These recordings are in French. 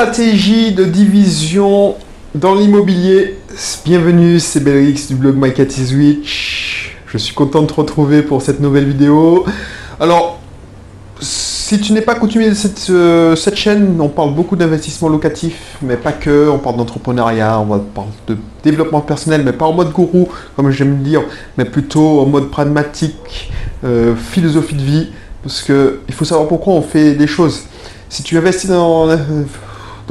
stratégie de division dans l'immobilier. Bienvenue, c'est Belrix du blog My Cat is Rich. Je suis content de te retrouver pour cette nouvelle vidéo. Alors, si tu n'es pas coutumier de cette chaîne, on parle beaucoup d'investissement locatif, mais pas que. On parle d'entrepreneuriat, on parle de développement personnel, mais pas en mode gourou, comme j'aime le dire, mais plutôt en mode pragmatique, philosophie de vie, parce qu'il faut savoir pourquoi on fait des choses. Si tu investis dans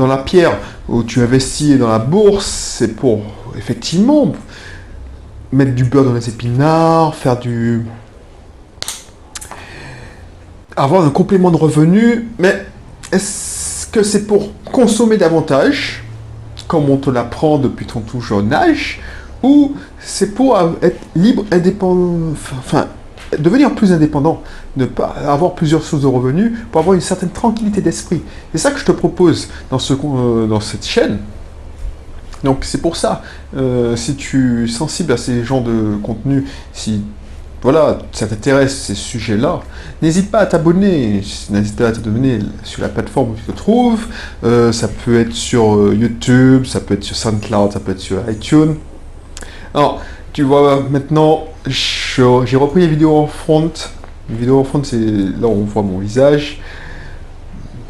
la pierre ou tu investis dans la bourse, c'est pour effectivement mettre du beurre dans les épinards, avoir un complément de revenu, mais est-ce que c'est pour consommer davantage, comme on te l'apprend depuis ton tout jeune âge, ou c'est pour être libre, indépendant, enfin, devenir plus indépendant, ne pas avoir plusieurs sources de revenus pour avoir une certaine tranquillité d'esprit. C'est ça que je te propose dans cette chaîne. Donc c'est pour ça, si tu es sensible à ces genres de contenus, si voilà, ça t'intéresse ces sujets-là, n'hésite pas à t'abonner, n'hésite pas à t'abonner sur la plateforme où tu te trouves, ça peut être sur YouTube, ça peut être sur SoundCloud, ça peut être sur iTunes. Alors, tu vois maintenant, j'ai repris les vidéos en front. Une vidéo en front, c'est là où on voit mon visage.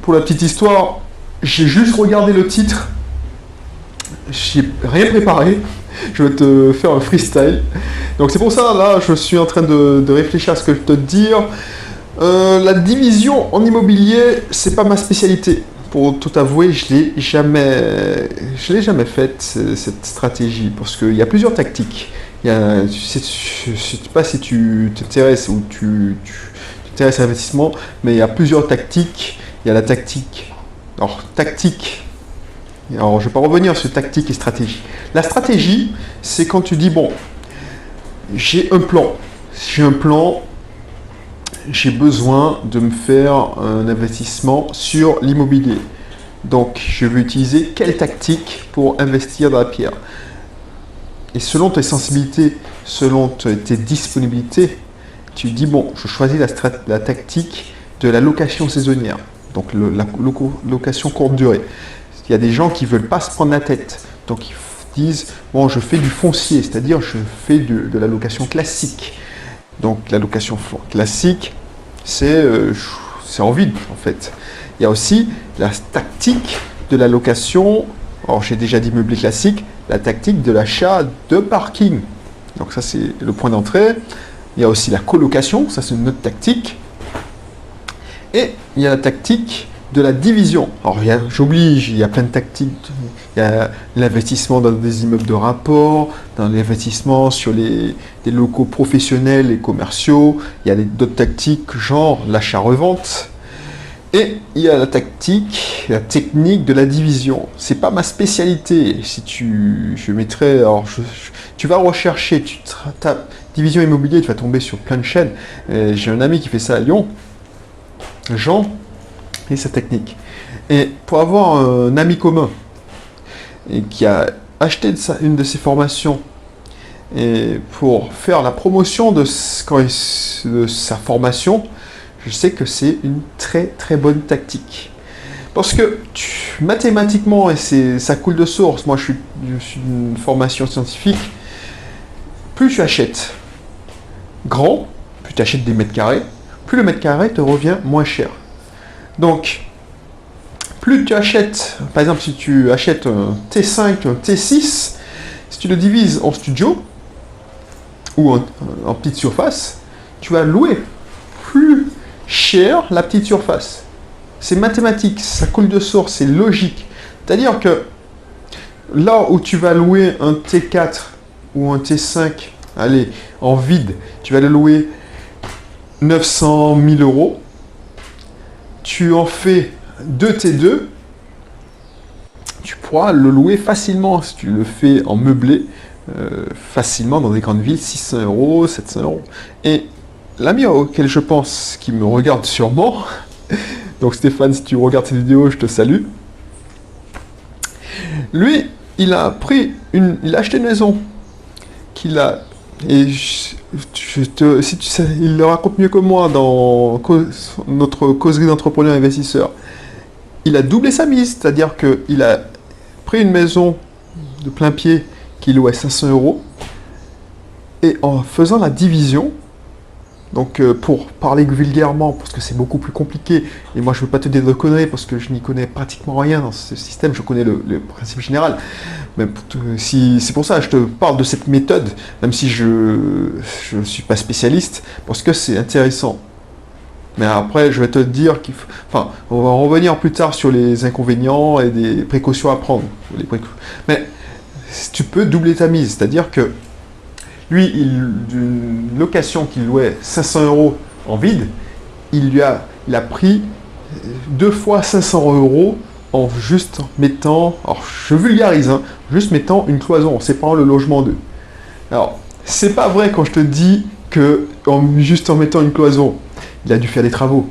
Pour la petite histoire, j'ai juste regardé le titre. J'ai rien préparé. Je vais te faire un freestyle. Donc c'est pour ça, là, je suis en train de réfléchir à ce que je peux te dire. La division en immobilier, c'est pas ma spécialité. Pour tout avouer, je l'ai jamais faite, cette stratégie, parce qu'il y a plusieurs tactiques. Je ne sais pas si tu t'intéresses ou tu t'intéresses à l'investissement, mais il y a plusieurs tactiques. Il y a la tactique. Alors, je ne vais pas revenir sur tactique et stratégie. La stratégie, c'est quand tu dis, bon, j'ai un plan, j'ai besoin de me faire un investissement sur l'immobilier. Donc, je vais utiliser quelle tactique pour investir dans la pierre. Et selon tes sensibilités, selon tes disponibilités, tu dis, bon, je choisis la tactique de la location saisonnière. Donc, la location courte durée. Il y a des gens qui ne veulent pas se prendre la tête. Donc, ils disent, bon, je fais du foncier, c'est-à-dire je fais de la location classique. Donc, la location classique, c'est en vide, en fait. Il y a aussi la tactique de la location, alors j'ai déjà dit meublé classique, la tactique de l'achat de parking. Donc ça, c'est le point d'entrée. Il y a aussi la colocation, ça c'est une autre tactique. Et il y a la tactique de la division. Alors j'oblige, il y a plein de tactiques. Il y a l'investissement dans des immeubles de rapport, dans l'investissement sur des locaux professionnels et commerciaux. Il y a d'autres tactiques genre l'achat-revente. Et il y a la technique de la division. C'est pas ma spécialité. Je mettrais, alors tu vas rechercher, tu tapes division immobilier, tu vas tomber sur plein de chaînes. J'ai un ami qui fait ça à Lyon, Jean, et sa technique. Et pour avoir un ami commun et qui a acheté une de ses formations et pour faire la promotion de sa formation, je sais que c'est une très très bonne tactique. Parce que mathématiquement, et ça coule de source, moi je suis d'une formation scientifique, plus tu achètes grand, plus tu achètes des mètres carrés, plus le mètre carré te revient moins cher. Donc, plus tu achètes, par exemple si tu achètes un T5, un T6, si tu le divises en studio ou en petite surface, tu vas louer plus cher la petite surface. C'est mathématique, ça coule de source, c'est logique. C'est-à-dire que là où tu vas louer un T4 ou un T5, allez, en vide, tu vas le louer 900 000 euros, tu en fais 2 T2, tu pourras le louer facilement si tu le fais en meublé, facilement dans des grandes villes, 600 euros, 700 euros. Et l'ami auquel je pense, qui me regarde sûrement, donc Stéphane, si tu regardes cette vidéo, je te salue. Lui, il a acheté une maison il le raconte mieux que moi dans notre causerie d'entrepreneurs investisseurs. il a doublé sa mise, c'est-à-dire qu'il a pris une maison de plein pied qui louait 500 €, et en faisant la division, donc pour parler vulgairement, parce que c'est beaucoup plus compliqué, et moi je ne veux pas te dire de conneries parce que je n'y connais pratiquement rien dans ce système, je connais le principe général, mais c'est pour ça que je te parle de cette méthode, même si je ne suis pas spécialiste, parce que c'est intéressant. Mais après, je vais te dire on va revenir plus tard sur les inconvénients et des précautions à prendre. Mais tu peux doubler ta mise, c'est-à-dire que lui, d'une location qu'il louait 500 € en vide, il a pris 2 fois 500 € en juste mettant, alors je vulgarise, hein, juste mettant une cloison, en séparant le logement en deux. Alors, c'est pas vrai quand je te dis que juste en mettant une cloison, il a dû faire des travaux,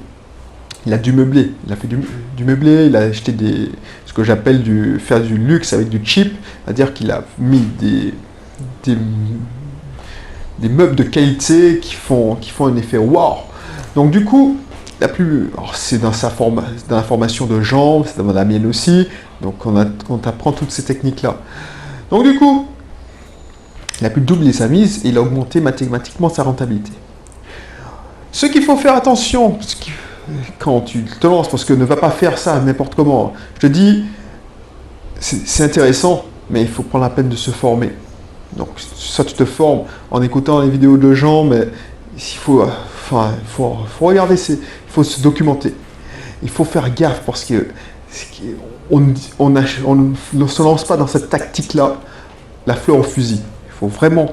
il a dû meubler, il a fait du meublé, il a acheté ce que j'appelle faire du luxe avec du cheap, c'est-à-dire qu'il a mis des meubles de qualité qui font un effet wow. Donc du coup, c'est dans la formation de Jean, c'est dans la mienne aussi, donc on t'apprend toutes ces techniques-là. Donc du coup, il a pu doubler sa mise et il a augmenté mathématiquement sa rentabilité. Ce qu'il faut faire attention quand tu te lances, parce que ne va pas faire ça n'importe comment. Je te dis, c'est intéressant, mais il faut prendre la peine de se former. Donc, ça, tu te formes en écoutant les vidéos de gens, mais il faut regarder, il faut se documenter. Il faut faire gaffe parce qu'on ne se lance pas dans cette tactique-là, la fleur au fusil. Il faut vraiment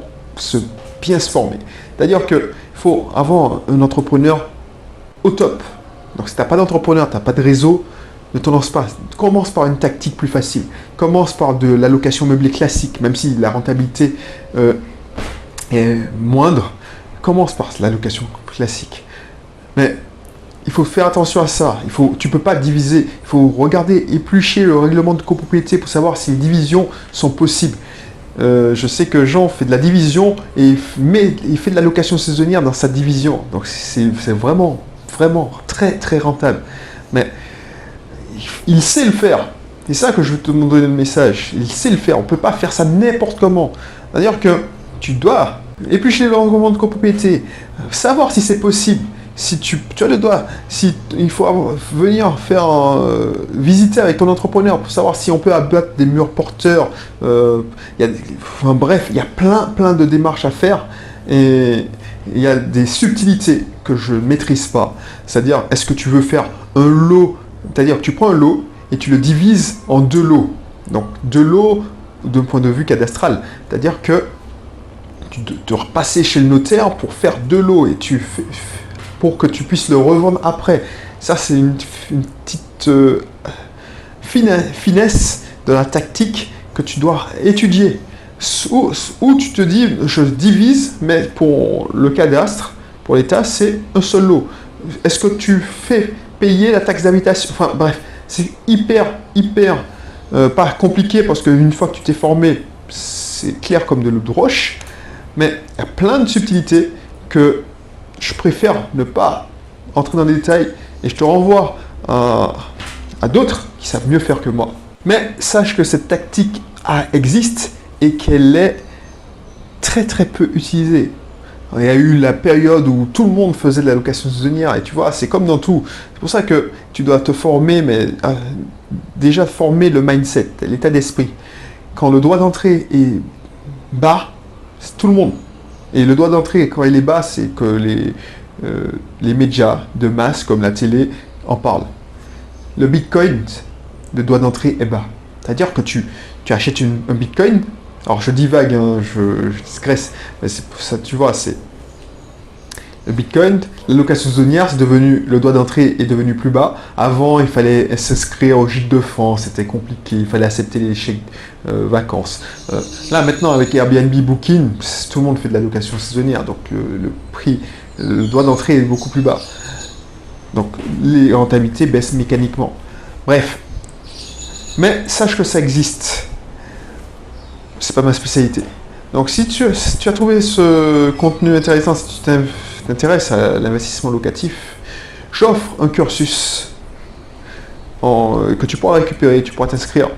bien se former. C'est-à-dire qu'il faut avoir un entrepreneur au top. Donc, si tu n'as pas d'entrepreneur, tu n'as pas de réseau, ne te lance pas. Commence par une tactique plus facile. Commence par de l'allocation meublée classique, même si la rentabilité est moindre. Commence par l'allocation classique. Mais il faut faire attention à ça. Tu ne peux pas diviser. Il faut regarder, éplucher le règlement de copropriété pour savoir si les divisions sont possibles. Je sais que Jean fait de la division et il fait de l'allocation saisonnière dans sa division. Donc c'est vraiment très très rentable. Mais il sait le faire. C'est ça que je veux te donner le message. Il sait le faire. On ne peut pas faire ça n'importe comment. C'est-à-dire que tu dois éplucher le règlement de copropriété, savoir si c'est possible. Si tu as le doigt, il faut venir visiter avec ton entrepreneur pour savoir si on peut abattre des murs porteurs. Bref, il y a plein de démarches à faire et il y a des subtilités que je ne maîtrise pas. C'est-à-dire, est-ce que tu veux faire un lot? C'est-à-dire que tu prends un lot et tu le divises en 2 lots. Donc 2 lots d'un point de vue cadastral. C'est-à-dire que tu dois repasser chez le notaire pour faire 2 lots et pour que tu puisses le revendre après. Ça, c'est une petite finesse de la tactique que tu dois étudier. Où tu te dis, je divise, mais pour le cadastre, pour l'État, c'est un seul lot. Est-ce que tu fais payer la taxe d'habitation? Enfin bref, c'est hyper pas compliqué parce qu'une fois que tu t'es formé, c'est clair comme de l'eau de roche, mais il y a plein de subtilités que je préfère ne pas entrer dans les détails et je te renvoie à d'autres qui savent mieux faire que moi. Mais sache que cette tactique existe et qu'elle est très peu utilisée. Il y a eu la période où tout le monde faisait de la location saisonnière et tu vois, c'est comme dans tout. C'est pour ça que tu dois te former, mais déjà former le mindset, l'état d'esprit. Quand le droit d'entrée est bas, c'est tout le monde. Et le droit d'entrée, quand il est bas, c'est que les médias de masse, comme la télé, en parlent. Le Bitcoin, le droit d'entrée est bas. C'est-à-dire que tu achètes un Bitcoin. Alors je divague, hein, je digresse, mais ça, tu vois, c'est le Bitcoin, la location saisonnière, le droit d'entrée est devenu plus bas. Avant, il fallait s'inscrire au Gîte de France, c'était compliqué, il fallait accepter les chèques vacances. Là, maintenant, avec Airbnb, Booking, tout le monde fait de la location saisonnière, donc le droit d'entrée est beaucoup plus bas. Donc les rentabilités baissent mécaniquement. Bref, mais sache que ça existe. C'est pas ma spécialité. Donc si tu as trouvé ce contenu intéressant, si tu t'intéresses à l'investissement locatif, j'offre un cursus que tu pourras récupérer. Tu pourras t'inscrire.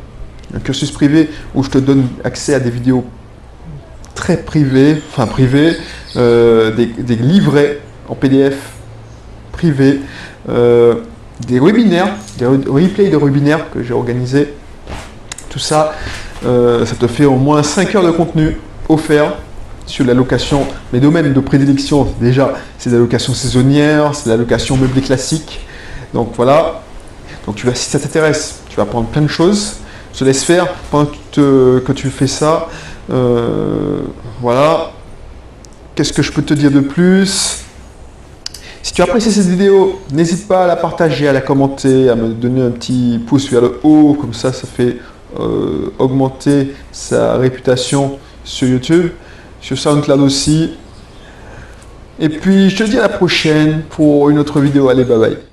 Un cursus privé où je te donne accès à des vidéos très privées, des livrets en PDF privés, des webinaires, des replays de webinaires que j'ai organisés. Tout ça, ça te fait au moins 5 heures de contenu offert sur la location. Mes domaines de prédilection, déjà, c'est la location saisonnière, c'est la location meublée classique. Donc voilà. Donc si ça t'intéresse, tu vas apprendre plein de choses. Je te laisse faire pendant que tu fais ça. Voilà. Qu'est-ce que je peux te dire de plus? Si tu as apprécié cette vidéo, n'hésite pas à la partager, à la commenter, à me donner un petit pouce vers le haut. Comme ça fait augmenter sa réputation sur YouTube, sur SoundCloud aussi. Et puis, je te dis à la prochaine pour une autre vidéo. Allez, bye bye.